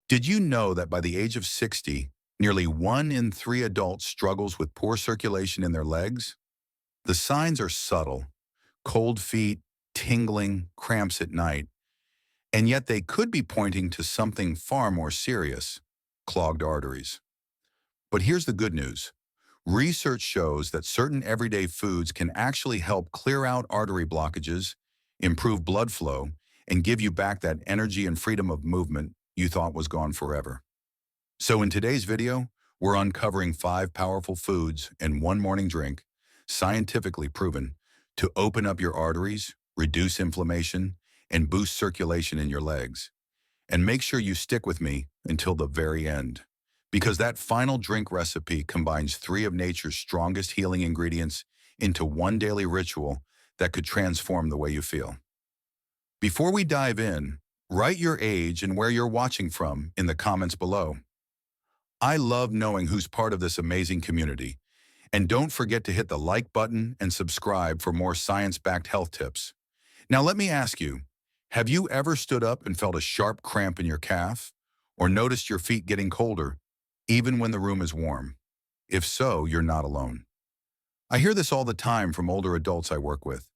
Did you know that by the age of 60, nearly 1 in 3 adults struggles with poor circulation in their legs? The signs are subtle: cold feet, tingling, cramps at night, and yet they could be pointing to something far more serious: clogged arteries. But here's the good news. Research shows that certain everyday foods can actually help clear out artery blockages, improve blood flow, and give you back that energy and freedom of movement you thought was gone forever. So in today's video, we're uncovering 5 powerful foods and one morning drink, scientifically proven, to open up your arteries, reduce inflammation, and boost circulation in your legs. And make sure you stick with me until the very end, because that final drink recipe combines 3 of nature's strongest healing ingredients into one daily ritual that could transform the way you feel. Before we dive in, write your age and where you're watching from in the comments below. I love knowing who's part of this amazing community. And don't forget to hit the like button and subscribe for more science-backed health tips. Now let me ask you, have you ever stood up and felt a sharp cramp in your calf? Or noticed your feet getting colder, even when the room is warm? If so, you're not alone. I hear this all the time from older adults I work with.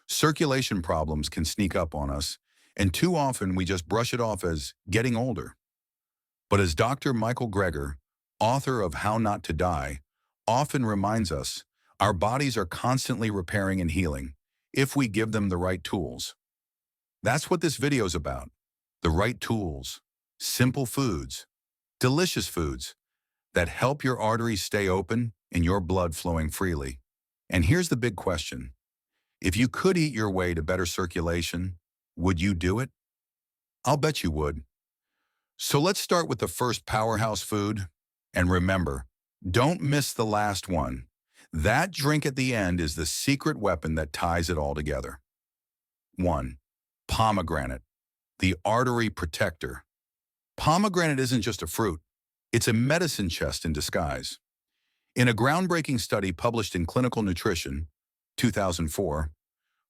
Circulation problems can sneak up on us, and too often we just brush it off as getting older. But as Dr. Michael Greger, author of How Not to Die, often reminds us, our bodies are constantly repairing and healing if we give them the right tools. That's what this video is about: the right tools, simple foods, delicious foods that help your arteries stay open and your blood flowing freely. And here's the big question. If you could eat your way to better circulation, would you do it? I'll bet you would. So let's start with the first powerhouse food. And remember, don't miss the last one. That drink at the end is the secret weapon that ties it all together. 1. Pomegranate, the artery protector. Pomegranate isn't just a fruit. It's a medicine chest in disguise. In a groundbreaking study published in Clinical Nutrition, 2004,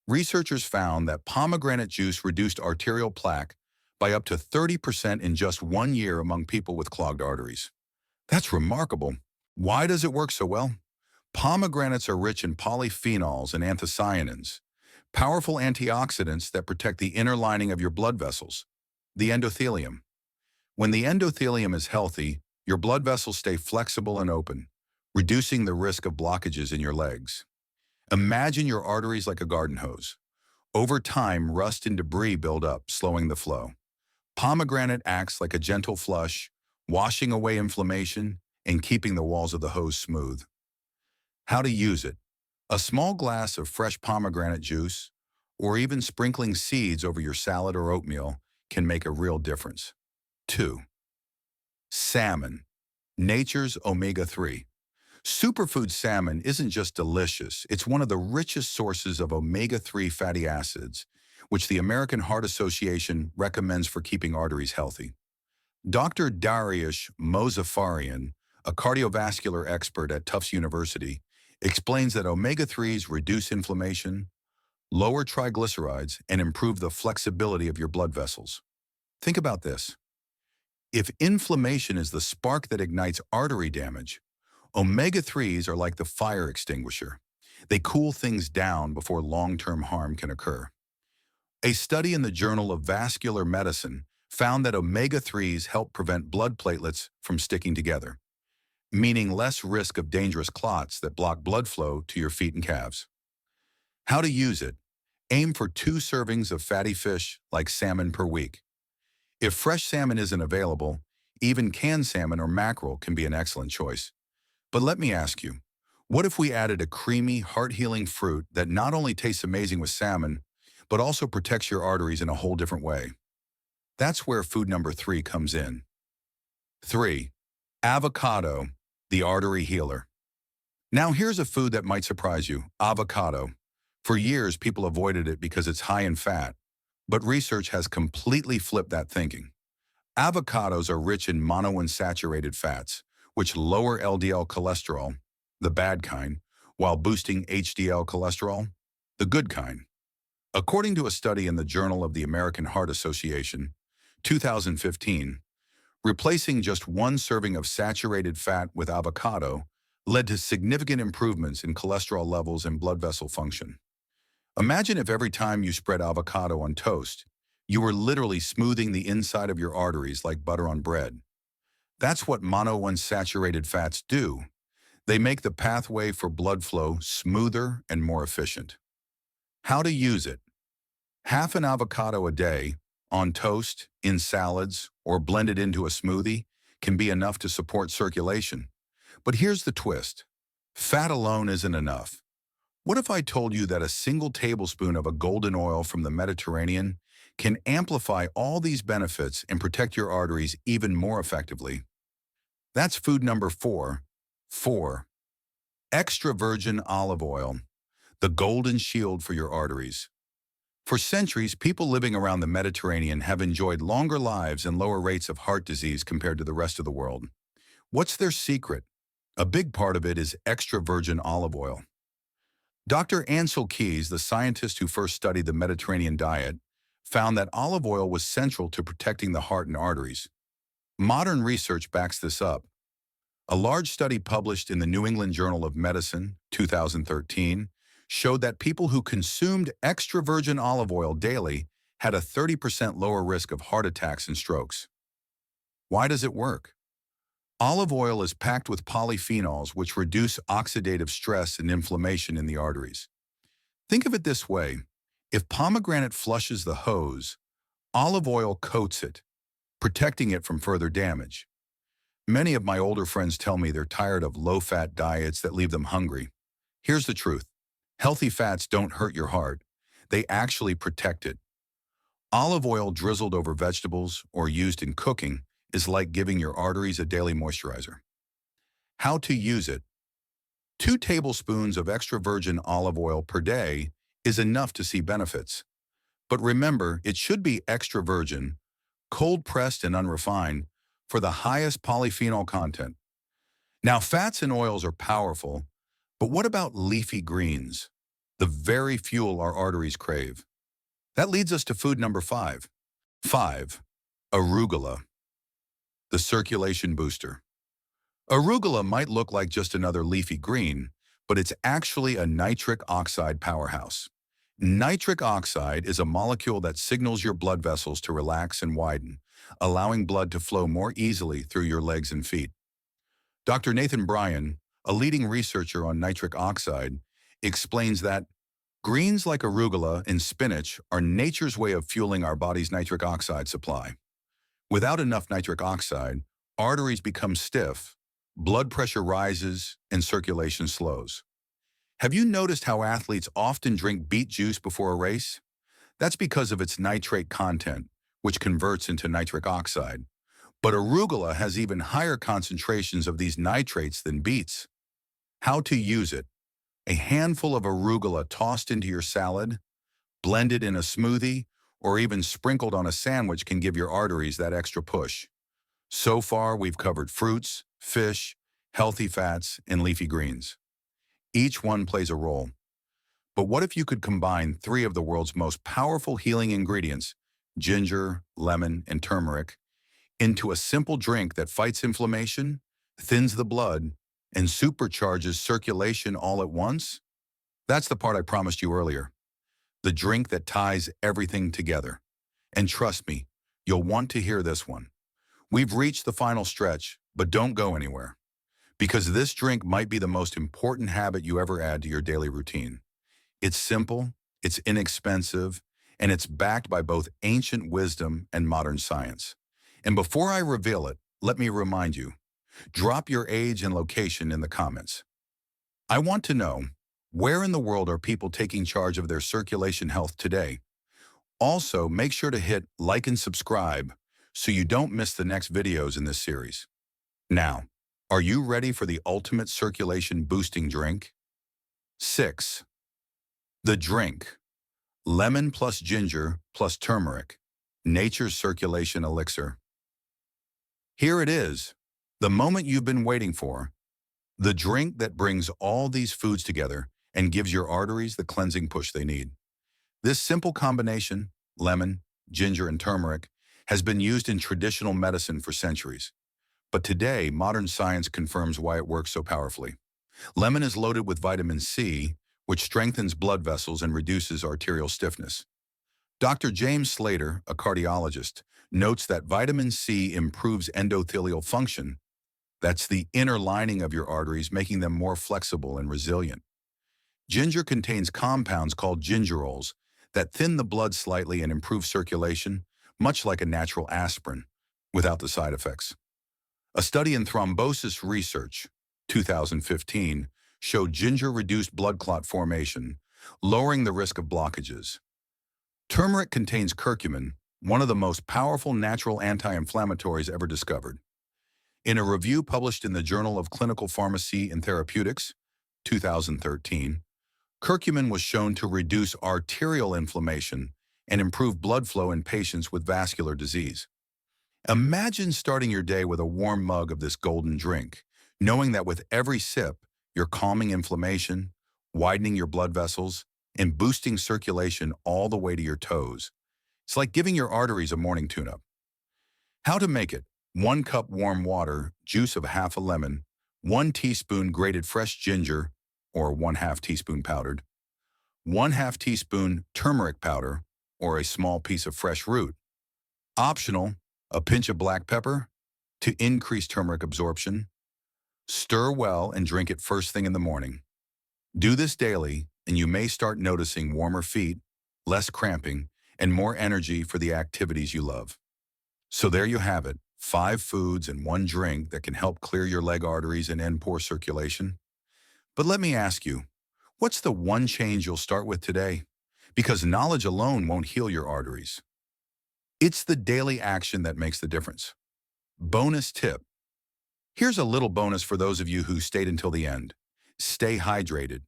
researchers found that pomegranate juice reduced arterial plaque by up to 30% in just 1 year among people with clogged arteries. That's remarkable. Why does it work so well? Pomegranates are rich in polyphenols and anthocyanins, powerful antioxidants that protect the inner lining of your blood vessels, the endothelium. When the endothelium is healthy, your blood vessels stay flexible and open, reducing the risk of blockages in your legs. Imagine your arteries like a garden hose. Over time, rust and debris build up, slowing the flow. Pomegranate acts like a gentle flush, washing away inflammation and keeping the walls of the hose smooth. How to use it? A small glass of fresh pomegranate juice, or even sprinkling seeds over your salad or oatmeal, can make a real difference. 2. Salmon, nature's omega-3. Superfood salmon isn't just delicious, it's one of the richest sources of omega-3 fatty acids, which the American Heart Association recommends for keeping arteries healthy. Dr. Dariush Mozaffarian, a cardiovascular expert at Tufts University, explains that omega-3s reduce inflammation, lower triglycerides, and improve the flexibility of your blood vessels. Think about this. If inflammation is the spark that ignites artery damage, omega-3s are like the fire extinguisher. They cool things down before long-term harm can occur. A study in the Journal of Vascular Medicine found that omega-3s help prevent blood platelets from sticking together, meaning less risk of dangerous clots that block blood flow to your feet and calves. How to use it? Aim for 2 servings of fatty fish like salmon per week. If fresh salmon isn't available, even canned salmon or mackerel can be an excellent choice. But let me ask you, what if we added a creamy, heart-healing fruit that not only tastes amazing with salmon, but also protects your arteries in a whole different way? That's where food number 3 comes in. 3. Avocado, the artery healer. Now here's a food that might surprise you: avocado. For years, people avoided it because it's high in fat, but research has completely flipped that thinking. Avocados are rich in monounsaturated fats, which lower LDL cholesterol, the bad kind, while boosting HDL cholesterol, the good kind. According to a study in the Journal of the American Heart Association, 2015, Replacing just one serving of saturated fat with avocado led to significant improvements in cholesterol levels and blood vessel function. Imagine if every time you spread avocado on toast, you were literally smoothing the inside of your arteries like butter on bread. That's what monounsaturated fats do. They make the pathway for blood flow smoother and more efficient. How to use it? Half an avocado a day, on toast, in salads, or blended into a smoothie, can be enough to support circulation. But here's the twist. Fat alone isn't enough. What if I told you that a single tablespoon of a golden oil from the Mediterranean can amplify all these benefits and protect your arteries even more effectively? That's food number 4. 4. Extra virgin olive oil, the golden shield for your arteries. For centuries, people living around the Mediterranean have enjoyed longer lives and lower rates of heart disease compared to the rest of the world. What's their secret? A big part of it is extra virgin olive oil. Dr. Ansel Keys, the scientist who first studied the Mediterranean diet, found that olive oil was central to protecting the heart and arteries. Modern research backs this up. A large study published in the New England Journal of Medicine, 2013, showed that people who consumed extra virgin olive oil daily had a 30% lower risk of heart attacks and strokes. Why does it work? Olive oil is packed with polyphenols which reduce oxidative stress and inflammation in the arteries. Think of it this way. If pomegranate flushes the hose, olive oil coats it, protecting it from further damage. Many of my older friends tell me they're tired of low-fat diets that leave them hungry. Here's the truth. Healthy fats don't hurt your heart. They actually protect it. Olive oil drizzled over vegetables or used in cooking is like giving your arteries a daily moisturizer. How to use it? 2 tablespoons of extra virgin olive oil per day is enough to see benefits. But remember, it should be extra virgin, cold-pressed and unrefined, for the highest polyphenol content. Now, fats and oils are powerful, but what about leafy greens? The very fuel our arteries crave. That leads us to food number 5. 5. Arugula, the circulation booster. Arugula might look like just another leafy green, but it's actually a nitric oxide powerhouse. Nitric oxide is a molecule that signals your blood vessels to relax and widen, allowing blood to flow more easily through your legs and feet. Dr. Nathan Bryan, a leading researcher on nitric oxide, explains that greens like arugula and spinach are nature's way of fueling our body's nitric oxide supply. Without enough nitric oxide, arteries become stiff, blood pressure rises, and circulation slows. Have you noticed how athletes often drink beet juice before a race? That's because of its nitrate content, which converts into nitric oxide. But arugula has even higher concentrations of these nitrates than beets. How to use it? A handful of arugula tossed into your salad, blended in a smoothie, or even sprinkled on a sandwich can give your arteries that extra push. So far, we've covered fruits, fish, healthy fats, and leafy greens. Each one plays a role. But what if you could combine 3 of the world's most powerful healing ingredients, ginger, lemon, and turmeric, into a simple drink that fights inflammation, thins the blood, and supercharges circulation all at once? That's the part I promised you earlier. The drink that ties everything together. And trust me, you'll want to hear this one. We've reached the final stretch, but don't go anywhere. Because this drink might be the most important habit you ever add to your daily routine. It's simple, it's inexpensive, and it's backed by both ancient wisdom and modern science. And before I reveal it, let me remind you, drop your age and location in the comments. I want to know, where in the world are people taking charge of their circulation health today? Also, make sure to hit like and subscribe so you don't miss the next videos in this series. Now, are you ready for the ultimate circulation boosting drink? 6. The drink. Lemon plus ginger plus turmeric. Nature's circulation elixir. Here it is, the moment you've been waiting for. The drink that brings all these foods together and gives your arteries the cleansing push they need. This simple combination, lemon, ginger, and turmeric, has been used in traditional medicine for centuries. But today, modern science confirms why it works so powerfully. Lemon is loaded with vitamin C, which strengthens blood vessels and reduces arterial stiffness. Dr. James Slater, a cardiologist, notes that vitamin C improves endothelial function. That's the inner lining of your arteries, making them more flexible and resilient. Ginger contains compounds called gingerols that thin the blood slightly and improve circulation, much like a natural aspirin, without the side effects. A study in thrombosis research, 2015, showed ginger reduced blood clot formation, lowering the risk of blockages. Turmeric contains curcumin, one of the most powerful natural anti-inflammatories ever discovered. In a review published in the Journal of Clinical Pharmacy and Therapeutics, 2013, curcumin was shown to reduce arterial inflammation and improve blood flow in patients with vascular disease. Imagine starting your day with a warm mug of this golden drink, knowing that with every sip, you're calming inflammation, widening your blood vessels, and boosting circulation all the way to your toes. It's like giving your arteries a morning tune-up. How to make it: 1 cup warm water, juice of half a lemon, 1 teaspoon grated fresh ginger, or 1/2 teaspoon powdered, 1/2 teaspoon turmeric powder, or a small piece of fresh root. Optional, a pinch of black pepper to increase turmeric absorption. Stir well and drink it first thing in the morning. Do this daily, and you may start noticing warmer feet, less cramping, and more energy for the activities you love. So there you have it, 5 foods and 1 drink that can help clear your leg arteries and end poor circulation. But let me ask you, what's the one change you'll start with today? Because knowledge alone won't heal your arteries. It's the daily action that makes the difference. Bonus tip. Here's a little bonus for those of you who stayed until the end. Stay hydrated.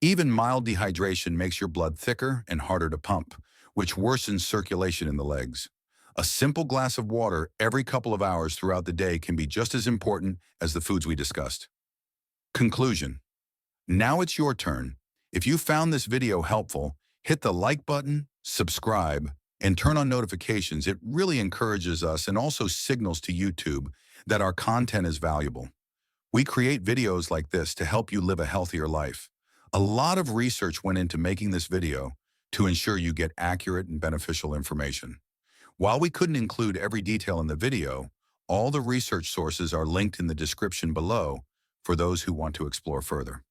Even mild dehydration makes your blood thicker and harder to pump, which worsens circulation in the legs. A simple glass of water every couple of hours throughout the day can be just as important as the foods we discussed. Conclusion. Now it's your turn. If you found this video helpful, hit the like button, subscribe, and turn on notifications. It really encourages us and also signals to YouTube that our content is valuable. We create videos like this to help you live a healthier life. A lot of research went into making this video to ensure you get accurate and beneficial information. While we couldn't include every detail in the video, all the research sources are linked in the description below for those who want to explore further.